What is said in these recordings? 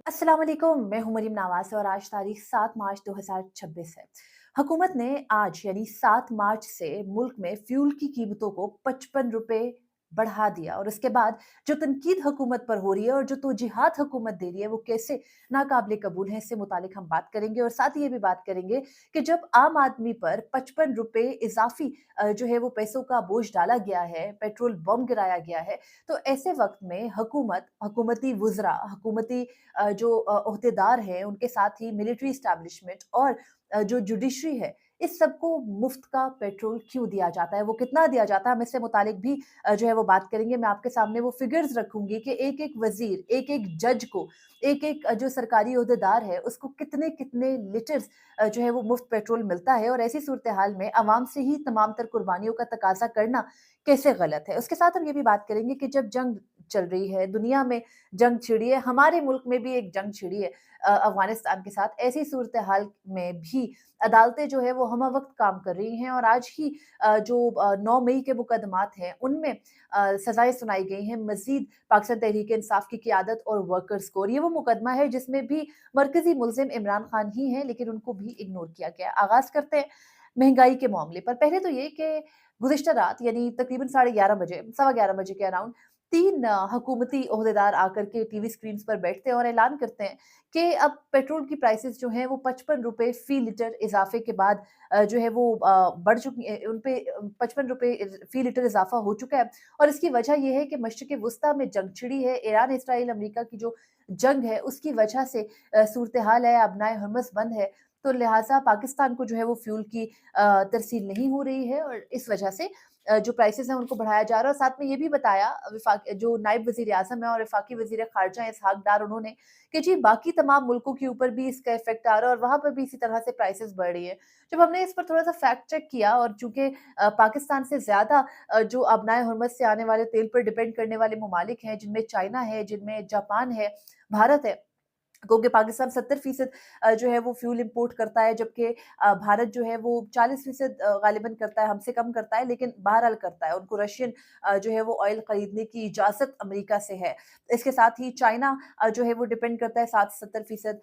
अस्सलाम वालेकुम, मैं हूं मरीम नवाज और आज तारीख 7 मार्च 2026 है। हुकूमत ने आज यानी 7 मार्च से मुल्क में फ्यूल की कीमतों को 55 रुपए बढ़ा दिया और उसके बाद जो तनकीद हुकूमत पर हो रही है और जो तोजीहात हुकूमत दे रही है वो कैसे नाकाबिले कबूल है, इससे मुतालिक हम बात करेंगे और साथ ही ये भी बात करेंगे कि जब आम आदमी पर 55 रुपए इजाफी जो है वो पैसों का बोझ डाला गया है, पेट्रोल बम गिराया गया है, तो ऐसे वक्त में हुकूमत, हुकूमती वुज़रा, हुकूमती जो ओहदेदार हैं, उनके साथ ही मिलिट्री एस्टैब्लिशमेंट और जो जुडिशरी है, इस सबको मुफ्त का पेट्रोल क्यों दिया जाता है? वो कितना दिया जाता है? हम इससे मुतालिक भी जो है वो बात करेंगे। मैं आपके सामने वो फिगर्स रखूँगी कि एक-एक वज़ीर, एक-एक जज को, एक-एक जो सरकारी ओहदेदार है, उसको कितने-कितने लीटर्स जो है वो मुफ्त पेट्रोल मिलता है और ऐसी सूरत-ए-हाल में अवाम से ही तमाम तर कुर्बानियों का तकाज़ा करना कैसे गलत है? उसके साथ हम ये भी बात करेंगे कि जब जंग चल रही है, दुनिया में जंग छिड़ी है, हमारे मुल्क में भी एक जंग छिड़ी है अफ़गानिस्तान के साथ। ऐसी सूरत-ए-हाल में भी अदालतें जो है वो हमवक़्त काम कर रही हैं और आज ही जो 9 मई के मुकदमात हैं, उनमें सज़ाएँ सुनाई गई हैं मज़ीद पाकिस्तान तहरीक-ए-इंसाफ की क़यादत और वर्कर्स को और ये वो मुकदमा है जिसमें भी मरकज़ी मुल्ज़िम इमरान खान ही हैं, लेकिन उनको भी इग्नोर किया गया है। आगाज़ करते हैं महँगाई के मामले पर। पहले तो ये कि गुज़िश्ता रात यानी तकरीबन साढ़े 11 बजे, सवा 11 बजे के अराउंड 3 हुकूमती ओहदेदार आकर के टीवी स्क्रीन्स पर बैठते हैं और ऐलान करते हैं कि अब पेट्रोल की प्राइसेस जो हैं वो 55 रुपए फ़ी लीटर इज़ाफ़े के बाद जो है वो बढ़ चुकी उन पे 55 रुपए फ़ी लीटर इज़ाफ़ा हो चुका है और इसकी वजह ये है कि मशरिक़-ए-वुस्ता में जंग छिड़ी है। ईरान, इसराइल, अमेरिका की जो जंग है उसकी वजह से सूरत-ए-हाल है, अबनाए हर्मज़ बंद है, तो लिहाज़ा पाकिस्तान को जो है वो फ्यूल की तरसील नहीं हो रही है और इस वजह से जो प्राइसेज़ हैं उनको बढ़ाया जा रहा है और साथ में ये भी बताया विफाक जो नायब वज़ीर-ए-आज़म हैं और वफ़ाकी वज़ीर ख़ारिजा हैं इसहाक़ डार उन्होंने कि जी बाकी तमाम मुल्कों के ऊपर भी इसका इफ़ेक्ट आ रहा है और वहाँ पर भी इसी तरह से प्राइसेज़ बढ़ रही है। जब हमने इस पर थोड़ा-सा फैक्ट चेक किया और चूँकि पाकिस्तान से ज़्यादा जो अबनाए हुर्मत से आने वाले तेल पर डिपेंड करने वाले ममालिक हैं, जिनमें चाइना है, जिनमें जापान है, भारत है। क्योंकि पाकिस्तान 70% जो है वो फ्यूल इम्पोर्ट करता है जबकि भारत जो है वो 40% गालिबन करता है, हमसे कम करता है लेकिन बहरहाल करता है। उनको रशियन जो है वो ऑयल खरीदने की इजाज़त अमेरिका से है। इसके साथ ही चाइना जो है वो डिपेंड करता है 60 से 70%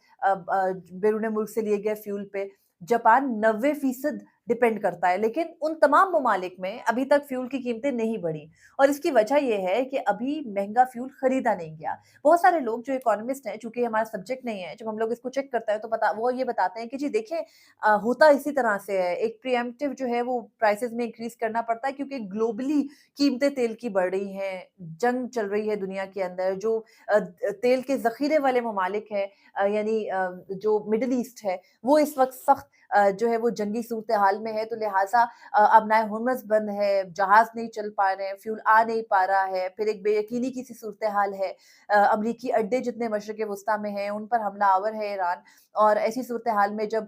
बैरून मुल्क से लिए गए फ्यूल पे। जापान 90% डिपेंड करता है, लेकिन उन तमाम ममालिक में अभी तक फ्यूल की कीमतें नहीं बढ़ी और इसकी वजह ये है कि अभी महँगा फ्यूल खरीदा नहीं गया। बहुत सारे लोग जो इकोनॉमिस्ट हैं, चूँकि हमारा सब्जेक्ट नहीं है, जब हम लोग इसको चेक करते हैं तो वो ये बताते हैं कि जी देखिए होता इसी तरह से है। एक प्रीएम्प्टिव जो है वो प्राइसेज़ में इंक्रीज़ करना पड़ता है क्योंकि ग्लोबली कीमतें तेल की बढ़ रही हैं, जंग चल रही है दुनिया के अंदर, जो तेल के ज़ख़ीरे वाले ममालिक हैं यानी जो मिडल ईस्ट है, वो इस वक़्त सख़्त जो है वो जंगी सूरत-ए-हाल में है, तो लिहाज़ा अबनाए हुर्मज़ बंद है, जहाज़ नहीं चल पा रहे हैं, फ्यूल आ नहीं पा रहा है, फिर एक बेयकीनी की सी सूरत-ए-हाल है। अमरीकी अड्डे जितने मशरिक़-ए-वुस्ता में हैं, उन पर हमला-आवर है ईरान और ऐसी सूरत-ए-हाल में जब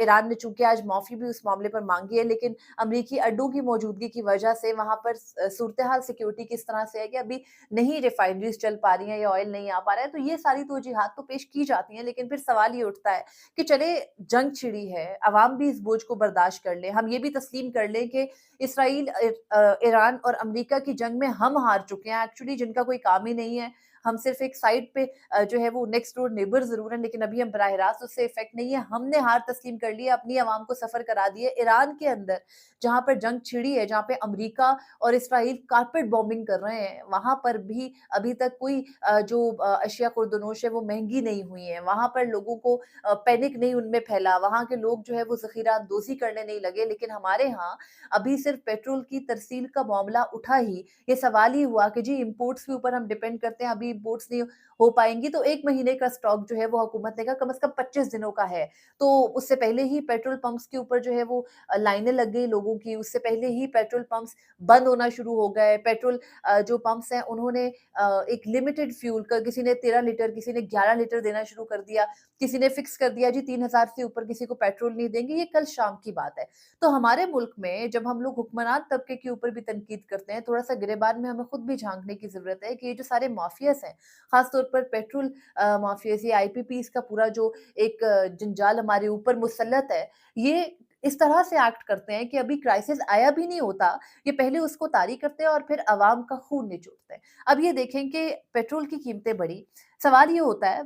ईरान ने चूँकि आज माफ़ी भी उस मामले पर माँगी है, लेकिन अमरीकी अड्डों की मौजूदगी की वजह से वहाँ पर सूरत-ए-हाल सिक्योरिटी की इस तरह से है कि अभी नहीं रिफ़ाइनरीज़ चल पा रही हैं या ऑयल नहीं आ पा रहा है, तो ये सारी तौजीहात तो पेश की जाती हैं, लेकिन फिर सवाल ये उठता है कि चले जंग छिड़ी है, अवाम भी इस बोझ को बर्दाश्त कर ले, हम ये भी तस्लीम कर लें कि इसराइल ईरान और अमेरिका की जंग में हम हार चुके हैं एक्चुअली जिनका कोई काम ही नहीं है। हम सिर्फ़ एक साइड पे जो है वो नेक्स्ट डोर नेबर ज़रूर हैं, लेकिन अभी हम बराह रास्त उससे इफ़ेक्ट नहीं है। हमने हार तस्लीम कर ली है, अपनी अवाम को सफ़र करा दी है। ईरान के अंदर जहाँ पर जंग छिड़ी है, जहाँ पे अमेरिका और इसराइल कारपेट बॉम्बिंग कर रहे हैं, वहाँ पर भी अभी तक कोई जो अशिया खुर्दनोश है वो महँगी नहीं हुई है। वहाँ पर लोगों को पैनिक नहीं उनमें फैला, वहाँ के लोग जो है वो ज़ख़ीरा अंदोज़ी करने नहीं लगे, लेकिन हमारे यहाँ अभी सिर्फ़ पेट्रोल की तरसील का मामला उठा ही, ये सवाल ही हुआ कि जी इम्पोर्ट्स के ऊपर हम डिपेंड करते हैं, अभी इम्पोर्ट्स नहीं हो पाएँगी, तो 1 महीने का स्टॉक जो है वो हुकूमत ने कहा कम से कम 25 दिनों का है। तो उससे पहले ही पेट्रोल पंप्स के ऊपर जो है वो लाइनें लग गई लोगों की, उससे पहले ही पेट्रोल पंप्स बंद होना शुरू हो गए। पेट्रोल जो पंप्स हैं उन्होंने एक लिमिटेड फ्यूल का किसी ने 13 लीटर, किसी ने 11 लीटर देना शुरू कर दिया, किसी ने फिक्स कर दिया जी 3000 से ऊपर किसी को पेट्रोल नहीं देंगे, ये कल शाम की बात है। तो हमारे मुल्क में जब हम लोग हुक्मरान तबके के ऊपर भी तनकीद करते हैं, थोड़ा-सा गिरेबान में हमें खुद भी झाँकने की ज़रूरत है कि ये जो सारे माफ़ियाज़ हैं, ख़ास तौर पर पेट्रोल माफ़ियाज़, ये आईपीपीज़ का पूरा जो एक जंजाल हमारे ऊपर मुसल्लत है, ये इस तरह से एक्ट करते हैं कि अभी क्राइसिस आया भी नहीं होता, ये पहले उसको तारी करते हैं और फिर अवाम का खून निचोड़ते हैं। अब ये देखें कि पेट्रोल की कीमतें बढ़ी, सवाल ये होता है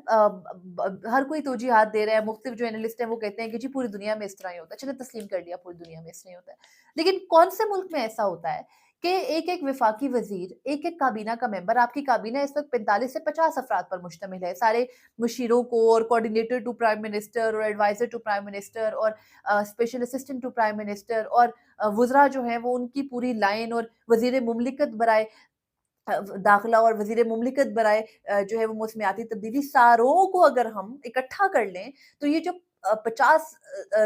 हर कोई तोजीहात दे रहा है, मुख्तलिफ जो एनालिस्ट हैं वो कहते हैं कि जी पूरी दुनिया में इस तरह ही होता है। चलिए तस्लीम कर लिया पूरी दुनिया में इस तरह ही होता है। लेकिन कौन से मुल्क में ऐसा होता है कि एक-एक वफ़ाकी वज़ीर, एक-एक काबीना का मेंबर, आपकी काबीना इस वक़्त 45 से 50 अफ़राद पर मुश्तमिल है। सारे मुशीरों को और कोऑर्डिनेटर टू प्राइम मिनिस्टर और एडवाइज़र टू प्राइम मिनिस्टर और special assistant to prime minister और वुज़रा जो हैं वो उनकी पूरी लाइन और वज़ीर मुमलिकत बराए दाखिला और वज़ीर मुमलिकत बराए जो है वो मौसमियाती तब्दीली सारों को अगर हम इकट्ठा कर लें, तो ये जो 50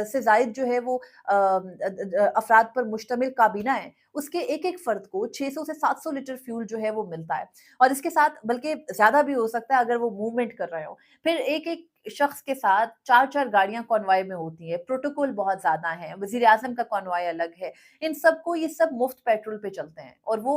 से ज़ायद जो है वो अफ़राद पर मुश्तमिल काबीना है, उसके एक-एक फ़र्द को 600 से 700 लीटर फ्यूल जो है वो मिलता है। और इसके साथ बल्कि ज़्यादा भी हो सकता है अगर वो मूवमेंट कर रहे हों। फिर एक-एक शख्स के साथ 4-4 गाड़ियाँ कॉन्वॉय में होती हैं, प्रोटोकॉल बहुत ज़्यादा हैं, वज़ीर-ए-आज़म का कॉन्वॉय अलग है। इन सबको ये सब मुफ्त पेट्रोल पे चलते हैं और वो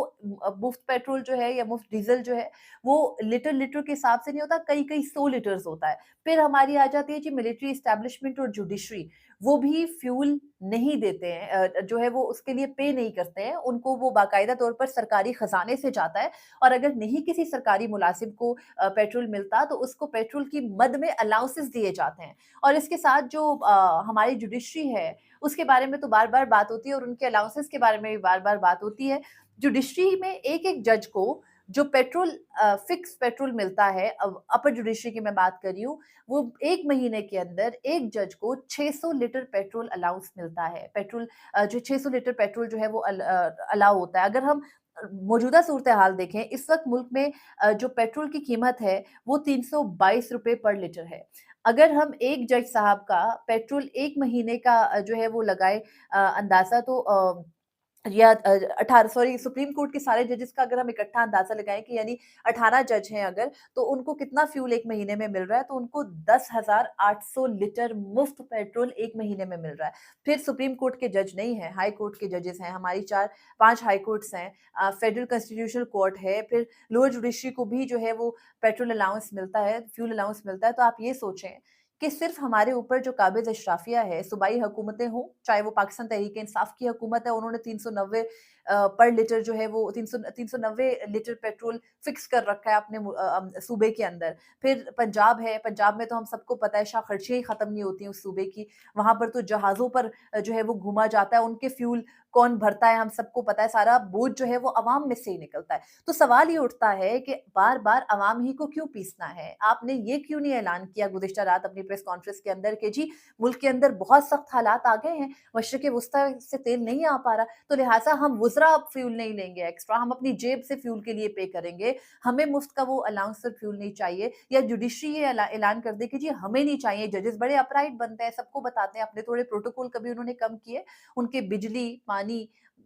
मुफ्त पेट्रोल जो है या मुफ्त डीज़ल जो है, वो लीटर-लीटर के हिसाब से नहीं होता, कई-कई 100 लीटर्स होता है। फिर हमारी आ जाती है जी मिलिट्री एस्टैब्लिशमेंट और जुडिशरी, वो भी फ्यूल नहीं देते हैं जो है वो उसके लिए पे नहीं करते हैं, उनको वो बाकायदा तौर पर सरकारी खज़ाने से जाता है और अगर नहीं किसी सरकारी मुलाज़िम को पेट्रोल मिलता तो उसको पेट्रोल की मद में अलाउंसेस दिए जाते हैं। और इसके साथ जो हमारी जुडिशरी है, उसके बारे में तो बार-बार बात होती है और उनके अलाउंसेस के बारे में भी बार-बार बात होती है। जुडिशरी में एक-एक जज को जो पेट्रोल फिक्स पेट्रोल मिलता है, अपर जुडिशरी की मैं बात कर रही हूँ, वो 1 महीने के अंदर एक जज को 600 लीटर पेट्रोल अलाउंस मिलता है। पेट्रोल जो 600 लीटर पेट्रोल जो है वो अलाउ होता है। अगर हम मौजूदा सूरत-ए-हाल देखें, इस वक़्त मुल्क में जो पेट्रोल की कीमत है, वो ₹322 पर लीटर है। अगर हम एक जज साहब का पेट्रोल 1 महीने का जो है वो लगाएँ अंदाज़ा तो 18 सॉरी सुप्रीम कोर्ट के सारे जजेस का अगर हम इकट्ठा अंदाज़ा लगाएँ कि यानी 18 जज हैं अगर, तो उनको कितना फ्यूल 1 महीने में मिल रहा है, तो उनको 10,800 लीटर मुफ्त पेट्रोल 1 महीने में मिल रहा है। फिर सुप्रीम कोर्ट के जज नहीं हैं, हाई कोर्ट के जजेस हैं, हमारी 4-5 हाई कोर्ट्स हैं, फेडरल कॉन्स्टिट्यूशनल कोर्ट है, फिर लोअर जुडिशरी को भी जो है वो पेट्रोल अलाउंस मिलता है, फ्यूल अलाउंस मिलता है। तो आप ये सोचें कि सिर्फ़ हमारे ऊपर जो काबिज़ अशराफिया है, सूबाई हुकूमतें हों, चाहे वो पाकिस्तान तहरीक-ए-इंसाफ की हुकूमत है, उन्होंने 390 पर लीटर जो है वो 390 लीटर पेट्रोल फ़िक्स कर रखा है अपने सूबे के अंदर। फिर पंजाब है, पंजाब में तो हम सबको पता है शाह-खर्चियाँ ही ख़त्म नहीं होती उस सूबे की। वहाँ पर तो जहाज़ों पर जो है वो घूमा जाता है, उनके फ्यूल कौन भरता है हम सबको पता है, सारा बोझ जो है वो अवाम में से ही निकलता है। तो सवाल ये उठता है कि बार-बार अवाम ही को क्यों पीसना है? आपने ये क्यों नहीं ऐलान किया गुज़िश्ता रात अपनी प्रेस कॉन्फ्रेंस के अंदर कि जी मुल्क के अंदर बहुत सख्त हालात आ गए हैं, मशरिक़-ए-वुस्ता से तेल नहीं आ पा रहा, तो लिहाज़ा हम वुज़रा अब फ्यूल नहीं लेंगे एक्स्ट्रा, हम अपनी जेब से फ्यूल के लिए पे करेंगे, हमें मुफ्त का वो अलाउंस और फ्यूल नहीं चाहिए या जुडिशरी ये ऐलान कर दे कि जी हमें नहीं चाहिए, जजेस बड़े अपराइट बनते हैं, सबको बताते हैं, अपने थोड़े प्रोटोकॉल कभी उन्होंने कम किए, उनके बिजली, पानी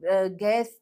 गैस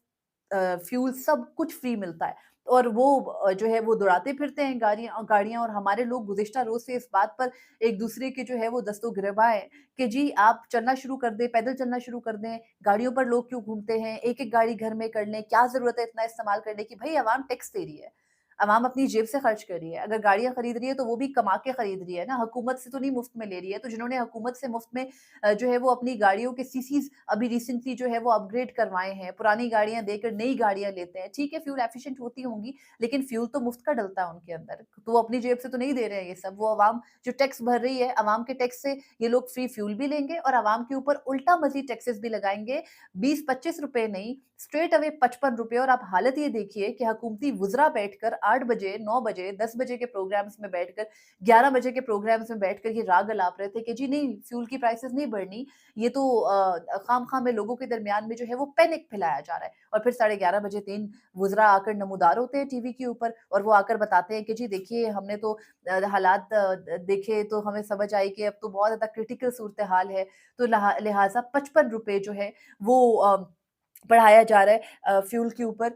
फ्यूल सब कुछ फ्री मिलता है और वो जो है वो दौड़ाते फिरते हैं गाड़ियाँ गाड़ियाँ और हमारे लोग गुज़िश्ता रोज़ से इस बात पर एक-दूसरे के जो है वो दस्तों-गिरबाँ हैं कि जी आप चलना शुरू कर दें, पैदल चलना शुरू कर दें, गाड़ियों पर लोग क्यों घूमते हैं, एक-एक गाड़ी घर में कर लें, क्या ज़रूरत है इतना इस्तेमाल करने की? भई अवाम टैक्स दे रही है, अवाम अपनी जेब से खर्च कर रही है, अगर गाड़ियाँ खरीद रही है तो वो भी कमा के खरीद रही है ना, हुकूमत से तो नहीं मुफ्त में ले रही है, तो जिन्होंने हुकूमत से मुफ्त में जो है वो अपनी गाड़ियों के सीसीज़ अभी रिसेंटली जो है वो अपग्रेड करवाए हैं, पुरानी गाड़ियाँ देकर नई गाड़ियाँ लेते हैं। ठीक है, फ्यूल एफिशिएंट होती होंगी, लेकिन फ्यूल तो मुफ्त का डलता है उनके अंदर, तो वो अपनी जेब से तो नहीं दे रहे हैं ये सब। वो अवाम जो टैक्स भर रही है, अवाम के टैक्स से ये लोग फ्री फ्यूल भी लेंगे और अवाम के ऊपर उल्टा मज़ीद टैक्सेस भी लगाएँगे, 20-25 रुपए नहीं, स्ट्रेट अवे 55 रुपए और आप हालत ये देखिए कि हुकूमती वुज़रा बैठकर 8 बजे, 9 बजे, 10 बजे के प्रोग्राम्स में बैठकर, 11 बजे के प्रोग्राम्स में बैठकर ये राग अलाप रहे थे कि जी नहीं, फ्यूल की प्राइसेज़ नहीं बढ़नी, ये तो खाम-खा में लोगों के दरमियान में जो है वो पैनिक फैलाया जा रहा है और फिर 11:30 बजे 3 वुज़रा आकर नमूदार होते हैं टीवी के ऊपर और वो आकर बताते हैं कि जी देखिए हमने तो हालात देखे तो हमें समझ आई कि अब तो बहुत ज़्यादा क्रिटिकल सूरत-ए-हाल है, तो लिहाज़ा 55 रुपए जो है वो बढ़ाया जा रहा है फ्यूल के ऊपर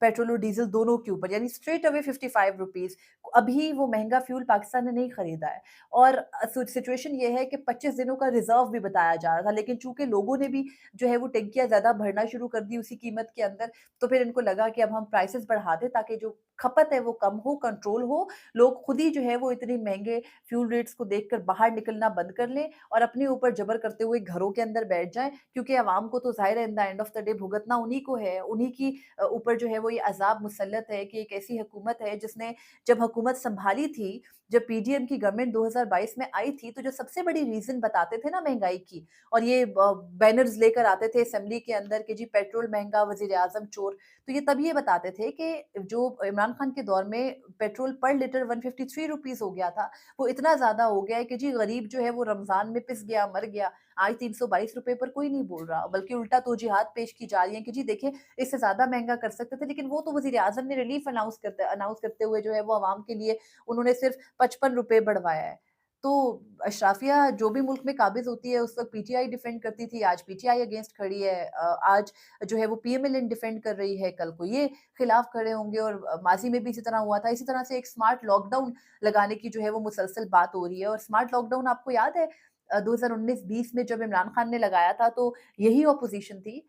पेट्रोल और डीज़ल दोनों के ऊपर यानी स्ट्रेट अवे 55 रुपीज़ अभी वो महँगा फ्यूल पाकिस्तान ने नहीं खरीदा है और सिचुएशन ये है कि 25 दिनों का रिज़र्व भी बताया जा रहा था लेकिन चूँकि लोगों ने भी जो है वो टंकियाँ ज़्यादा भरना शुरू कर दी उसी कीमत के अंदर, तो फिर इनको लगा कि अब हम प्राइसेज़ बढ़ा दें ताकि जो खपत है वो कम हो, कंट्रोल हो, लोग खुद ही जो है वो इतनी महँगे फ्यूल रेट्स को देखकर बाहर निकलना बंद कर लें और अपने ऊपर जबर करते हुए घरों के अंदर बैठ जाएँ, क्योंकि अवाम को तो ज़ाहिर है in the end of the day भुगतना उन्हीं को है, उन्हीं की ऊपर जो है वो ये अज़ाब मुसल्लत है कि एक ऐसी हुकूमत है जिसने जब हुकूमत सँभाली थी, जब पीडीएम की गवर्नमेंट 2022 में आई थी, तो जो सबसे बड़ी रीज़न बताते थे ना महँगाई की और ये बैनर्स लेकर आते थे असेंबली के अंदर कि जी पेट्रोल महँगा, वज़ीर-ए-आज़म चोर। तो ये तब ये बताते थे कि जो इमरान खान के दौर में पेट्रोल पर लीटर 153 रुपीज़ हो गया था, वो इतना ज़्यादा हो गया है कि जी गरीब जो है वो रमज़ान में पिस गया, मर गया। आज 322 रुपए पर कोई नहीं बोल रहा, बल्कि उल्टा तौजीहात पेश की जा रही हैं कि जी देखिए इससे ज़्यादा महँगा कर सकते थे, लेकिन वो तो वज़ीर-ए-आज़म ने रिलीफ अनाउंस करते हुए जो है वो अवाम के लिए उन्होंने सिर्फ़ 55 रुपए बढ़वाया है। तो अशराफिया जो भी मुल्क में काबिज़ होती है, उस वक़्त पीटीआई डिफेंड करती थी, आज पीटीआई अगेंस्ट खड़ी है। आज जो है वो पीएमएलएन डिफेंड कर रही है, कल को ये खिलाफ खड़े होंगे और माज़ी में भी इसी तरह हुआ था। इसी तरह से एक स्मार्ट लॉकडाउन लगाने की जो है वो मुसलसल बात हो रही है और स्मार्ट लॉकडाउन आपको याद है 2019-20 में जब इमरान खान ने लगाया था तो यही ऑपोज़िशन थी।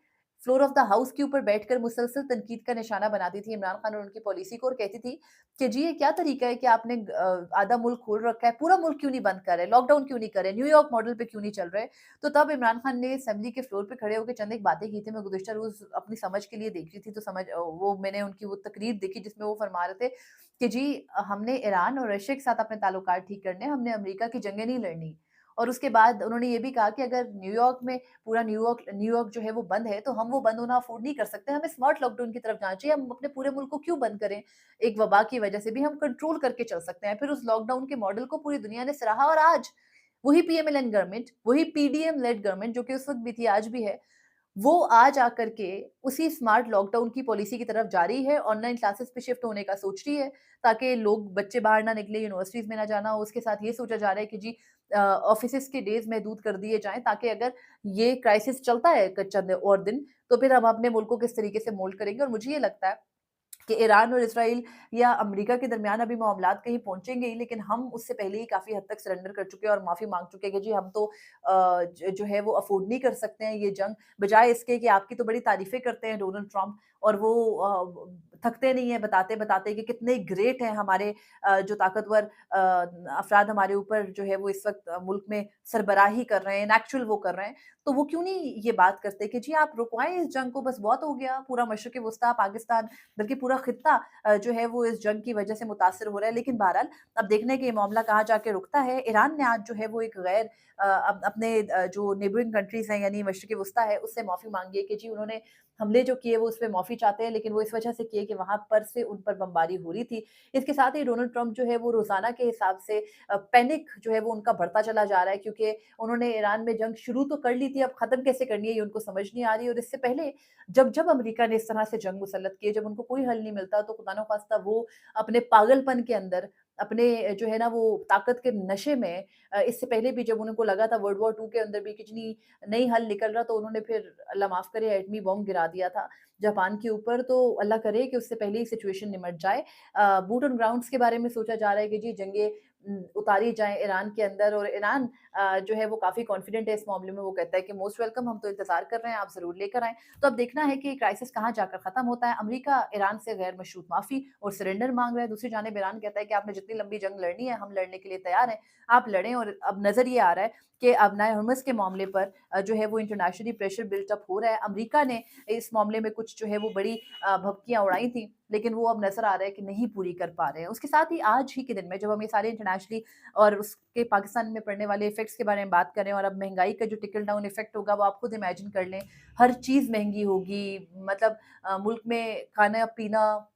फ्लोर ऑफ द हाउस के ऊपर बैठकर मुसलसल तनकीद का निशाना बनाती थी इमरान खान और उनकी पॉलिसी को और कहती थी कि जी ये क्या तरीका है कि आपने आधा मुल्क खोल रखा है, पूरा मुल्क क्यों नहीं बंद कर रहे, लॉकडाउन क्यों नहीं कर रहे, न्यूयॉर्क मॉडल पे क्यों नहीं चल रहे। तो तब इमरान खान ने असेंबली के फ्लोर पे खड़े होकर चंद एक बातें की थी, मैं गुज़िश्ता रोज़ अपनी समझ के लिए देख रही थी तो वो मैंने उनकी वो तकरीर देखी जिसमें वो फरमा रहे थे कि जी हमने ईरान और रशिया के साथ अपने ताल्लुकात ठीक करने हैं, हमने अमेरिका की जंगें नहीं लड़नी। और उसके बाद उन्होंने ये भी कहा कि अगर न्यूयॉर्क में पूरा न्यूयॉर्क जो है वो बंद है, तो हम वो बंद होना अफ़ोर्ड नहीं कर सकते, हमें स्मार्ट लॉकडाउन की तरफ जाना चाहिए, हम अपने पूरे मुल्क को क्यों बंद करें? एक वबा की वजह से भी हम कंट्रोल करके चल सकते हैं। फिर उस लॉकडाउन के मॉडल को पूरी दुनिया ने सराहा और आज वही पीएमएलएन गवर्नमेंट, वही पीडीएम लेड गवर्नमेंट जो कि उस वक़्त भी थी, आज भी है, वो आज आकर के उसी स्मार्ट लॉकडाउन की पॉलिसी की तरफ जा रही है, ऑनलाइन क्लासेस पे शिफ्ट होने का सोच रही है, ताकि लोग बच्चे बाहर ना निकले, यूनिवर्सिटीज़ में ना जाना हो। उसके साथ ये सोचा जा रहा है कि जी ऑफ़िसेज़ के डेज़ महदूद कर दिए जाएँ, ताकि अगर ये क्राइसिस चलता है चंद और दिन, तो फिर हम अपने मुल्क को किस तरीके से मोल्ड करेंगे और मुझे ये लगता है कि ईरान और इज़राइल या अमेरिका के दरमियान अभी मामलात कहीं पहुँचेंगे ही, लेकिन हम उससे पहले ही काफ़ी हद तक सरेंडर कर चुके हैं और माफ़ी माँग चुके हैं कि जी हम तो जो है वो अफ़ोर्ड नहीं कर सकते हैं ये जंग। बजाए इसके कि आपकी तो बड़ी तारीफ़ें करते हैं डोनाल्ड ट्रम्प और वो थकते नहीं हैं बताते-बताते कि कितने ग्रेट हैं हमारे जो ताकतवर अफ़राद हमारे ऊपर जो है वो इस वक़्त मुल्क में सरबराही कर रहे हैं, एक्चुअल वो कर रहे हैं। तो वो क्यों नहीं ये बात करते कि जी आप रुकवाएँ इस जंग को, बस बहुत हो गया, पूरा मशरिक़ वुस्ता, पाकिस्तान बल्कि पूरा खित्ता जो है वो इस जंग की वजह से मुतासिर हो रहा है। लेकिन बहरहाल अब देखना है कि ये मामला कहाँ जाके रुकता है। ईरान ने आज जो है वो एक गैर अपने जो नेबरिंग कंट्रीज़ हैं यानी मशरिक़ वुस्ता है उससे माफ़ी माँगी है कि जी उन्होंने हमले जो किए वो उसपे माफ़ी चाहते हैं, लेकिन वो इस वजह से किए कि वहाँ पर से उन पर बमबारी हो रही थी। इसके साथ ही डोनाल्ड ट्रम्प जो है वो रोज़ाना के हिसाब से पैनिक जो है वो उनका बढ़ता चला जा रहा है, क्योंकि उन्होंने ईरान में जंग शुरू तो कर ली थी, अब ख़त्म कैसे करनी है ये उनको समझ नहीं आ रही। और इससे पहले जब अमेरिका ने इस तरह से जंग मुसल्लत की है, जब उनको कोई हल नहीं मिलता तो खुदा न ख़ास्ता वो अपने पागलपन के अंदर, अपने जो है ना वो ताकत के नशे में इससे पहले भी जब उनको लगा था वर्ल्ड वॉर 2 के अंदर भी कितनी नहीं हल निकल रहा, तो उन्होंने फिर अल्लाह माफ़ करे एटमी बॉम्ब गिरा दिया था जापान के ऊपर। तो अल्लाह करे कि उससे पहले ही सिचुएशन निमट जाए। बूट ऑन ग्राउंड्स के बारे में सोचा जा रहा है कि जी जंगें उतारी जाएँ ईरान के अंदर और ईरान जो है वो काफ़ी कॉन्फिडेंट है इस मामले में। वो कहता है कि मोस्ट वेलकम, हम तो इंतज़ार कर रहे हैं, आप ज़रूर लेकर आएँ। तो अब देखना है कि क्राइसिस कहाँ जाकर ख़त्म होता है। अमेरिका ईरान से गैर मशरूत माफ़ी और सरेंडर माँग रहा है। दूसरी जानिब ईरान कहता है कि आपने जितनी लंबी जंग लड़नी है, हम लड़ने के लिए तैयार हैं, आप लड़ें। और अब नज़र ये आ रहा है कि अब नए हर्मस के मामले पर जो है वो इंटरनेशनली प्रेशर बिल्ट अप हो रहा है। अमेरिका ने इस मामले में कुछ जो है वो बड़ी भभकियाँ उड़ाई थी, लेकिन वो अब नज़र आ रहा है कि नहीं पूरी कर पा रहे हैं। उसके साथ ही आज ही के दिन में जब हम ये सारे इंटरनेशनली और उसके पाकिस्तान में पड़ने वाले इफ़ेक्ट्स के बारे में बात करें और अब महँगाई का जो टिकल डाउन इफ़ेक्ट होगा वो आप खुद इमेजिन कर लें। हर चीज़ महँगी होगी, मतलब मुल्क में खाना-पीना,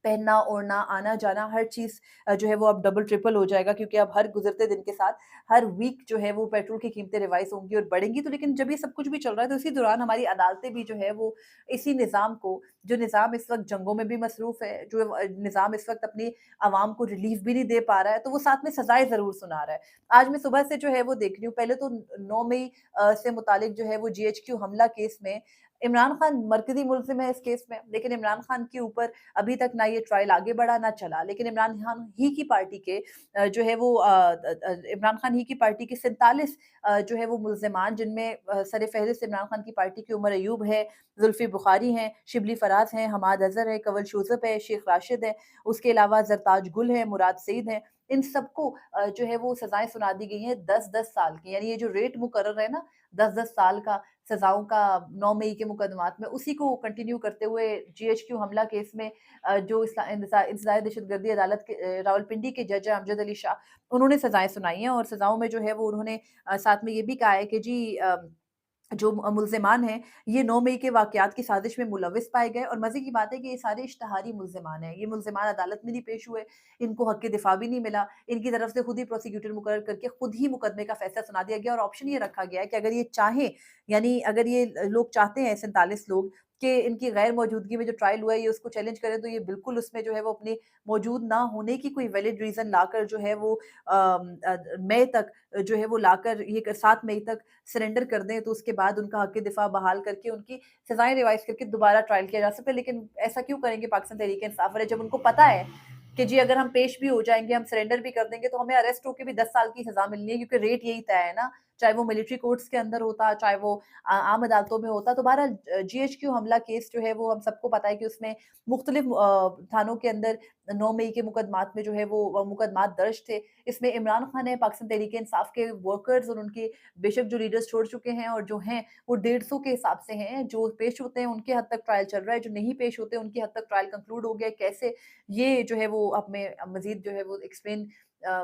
पहनना-ओढ़ना, आना-जाना, हर चीज़ जो है वो अब डबल ट्रिपल हो जाएगा, क्योंकि अब हर गुज़रते दिन के साथ हर वीक जो है वो पेट्रोल की कीमतें रिवाइज़ होंगी और बढ़ेंगी। तो लेकिन जब ये सब कुछ भी चल रहा है तो इसी दौरान हमारी अदालतें भी जो है वो इसी निज़ाम को, जो निज़ाम इस वक़्त जंगों में भी मसरूफ़ है, जो निज़ाम इस वक़्त अपनी आवाम को रिलीफ़ भी नहीं दे पा रहा है, तो वो साथ में सज़ाएँ ज़रूर सुना रहा है। आज मैं सुबह से जो है वो देख रही हूँ, पहले तो 9 मई से मुतालिक जो है वो जीएचक्यू हमला केस में इमरान खान मरकज़ी मुल्ज़िम है इस केस में, लेकिन इमरान खान के ऊपर अभी तक ना ये ट्रायल आगे बढ़ा ना चला। लेकिन इमरान खान ही की पार्टी के जो है वो इमरान खान ही की पार्टी के 47 जो है वो मुल्ज़िमान, जिनमें सर-ए-फ़हरिस्त इमरान खान की पार्टी की उमर अय्यूब है, ज़ुल्फ़ी बुख़ारी हैं, शिबली फ़राज़ हैं, हमाद अज़हर है, कंवल शोज़ब है, शेख राशिद है, उसके अलावा ज़रताज गुल है, मुराद सईद हैं। इन सबको जो है वो सज़ाएँ सुना दी गई हैं 10-10 साल की। यानी ये जो रेट मुकर्रर है ना 10-10 साल का सज़ाओं का 9 मई के मुकदमात में, उसी को कंटिन्यू करते हुए जीएचक्यू हमला केस में जो इंसदाद दहशतगर्दी अदालत के रावलपिंडी के जज हैं अमजद अली शाह, उन्होंने सज़ाएँ सुनाई हैं और सज़ाओं में जो है वो उन्होंने साथ में ये भी कहा है कि जी जो मुल्ज़िमान हैं, ये 9 मई के वाक़यात की साज़िश में मुलव्विस पाए गए और मज़े की बात है कि ये सारे इश्तिहारी मुल्ज़िमान हैं। ये मुल्ज़िमान अदालत में नहीं पेश हुए, इनको हक़ दिफ़ा भी नहीं मिला, इनकी तरफ से खुद ही प्रोसिक्यूटर मुकर्रर करके खुद ही मुकदमे का फ़ैसला सुना दिया गया और ऑप्शन ये रखा गया है कि अगर ये चाहें, यानी अगर ये लोग चाहते हैं 47 लोग कि इनकी गैर मौजूदगी में जो ट्रायल हुआ है, ये उसको चैलेंज करें, तो ये बिल्कुल उसमें जो है वो अपनी मौजूद ना होने की कोई वैलिड रीज़न लाकर जो है वो मई तक जो है वो लाकर ये 7 मई तक सरेंडर कर दें, तो उसके बाद उनका हक़ दिफ़ा बहाल करके उनकी सज़ाएँ रिवाइज़ करके दोबारा ट्रायल किया जा सकता है। लेकिन ऐसा क्यों करेंगे पाकिस्तान तहरीक-ए-इंसाफ वाले, जब उनको पता है कि जी अगर हम पेश भी हो जाएँगे, हम सरेंडर भी कर देंगे, तो हमें अरेस्ट होके भी 10 साल की सज़ा मिलनी है, क्योंकि रेट यही तय है ना। चाहे वो मिलिट्री कोर्ट्स के अंदर होता, चाहे वो आम अदालतों में होता। तो बहरहाल जीएचक्यू हमला केस जो है वो हम सबको पता है कि उसमें मुख्तलिफ थानों के अंदर 9 मई के मुकदमात में जो है वो मुकदमात दर्ज थे। इसमें इमरान खान है, पाकिस्तान तहरीक-ए-इंसाफ के वर्कर्स और उनके बेशक जो लीडर्स छोड़ चुके हैं और जो हैं वो 150 के हिसाब से हैं, जो पेश होते हैं उनके हद तक ट्रायल चल रहा है, जो नहीं पेश होते उनकी हद तक ट्रायल कंक्लूड हो गया है। कैसे ये जो है वो अब मैं मज़ीद जो है वो एक्सप्लेन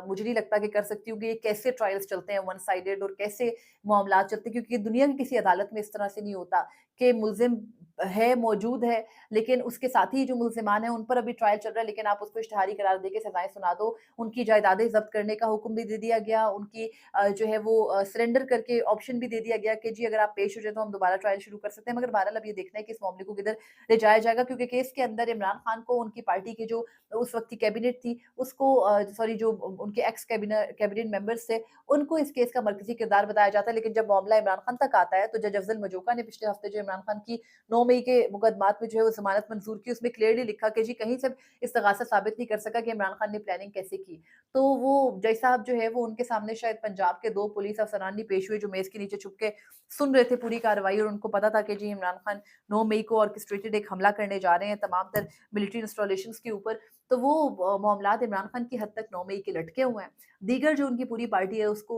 मुझे नहीं लगता कि कर सकती हूँ कि ये कैसे ट्रायल्स चलते हैं वन साइडेड और कैसे मामलात चलते हैं, क्योंकि दुनिया की किसी अदालत में इस तरह से नहीं होता कि मुल्ज़िम है, मौजूद है, लेकिन उसके साथ ही जो मुल्ज़िमान हैं उन पर अभी ट्रायल चल रहा है, लेकिन आप उसको इश्तिहारी करार देके सज़ाएँ सुना दो। उनकी जायदादें ज़ब्त करने का हुक्म भी दे दिया गया, उनकी जो है वो सरेंडर करके ऑप्शन भी दे दिया गया कि जी अगर आप पेश हो जाए तो हम दोबारा ट्रायल शुरू कर सकते हैं। मगर बहरहाल अब ये देखना है कि इस मामले को किधर ले जाया जाएगा, क्योंकि केस के अंदर इमरान खान को उनकी पार्टी के जो उस वक़्त की कैबिनेट थी उसको सॉरी जो उनके एक्स कैबिनेट मेंबर्स थे, उनको इस केस का मरकज़ी किरदार बताया जाता है। लेकिन जब मामला इमरान खान तक आता है, तो जज अफ़ज़ल मजूका ने पिछले हफ़्ते जो इमरान खान की 9 मई के मुकदमात में जो है वो ज़मानत मंज़ूर की, उसमें क्लियरली लिखा कि जी कहीं से इस्तिग़ासा साबित नहीं कर सका कि इमरान खान ने प्लानिंग कैसे की। तो वो जज साहब जो है वो उनके सामने शायद पंजाब के 2 पुलिस अफ़सरान नहीं पेश हुए, जो मेज़ के नीचे छुप के सुन रहे थे पूरी कार्रवाई, और उनको पता था कि जी इमरान खान 9 मई को ऑर्केस्ट्रेटेड एक हमला करने जा रहे हैं तमाम तर मिलिट्री इंस्टॉलेशंस के ऊपर। तो वो मामलात इमरान खान की हद तक 9 मई के लटके हुए हैं। दीगर जो उनकी पूरी पार्टी है उसको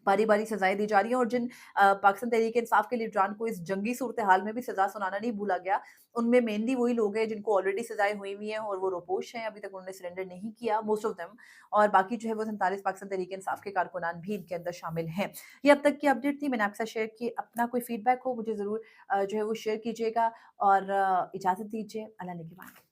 बारी-बारी सज़ाएँ दी जा रही हैं, और जिन पाकिस्तान तहरीक-ए-इंसाफ के लीडरान को इस जंगी सूरत-ए-हाल में भी सज़ा सुनाना नहीं भूला गया, उनमें मेनली वही लोग हैं जिनको ऑलरेडी सज़ाएँ हुई हुई हैं और वो रोपोश हैं, अभी तक उन्होंने सरेंडर नहीं किया मोस्ट ऑफ देम, और बाकी जो है वो 47 पाकिस्तान तहरीक-ए-इंसाफ के कारकुनान भी इनके अंदर शामिल हैं। ये अब तक की अपडेट थी, मैंने आपके साथ शेयर की। अपना कोई फीडबैक हो मुझे ज़रूर जो है वो शेयर कीजिएगा, और इजाज़त दीजिए। अल्लाह निगहबान।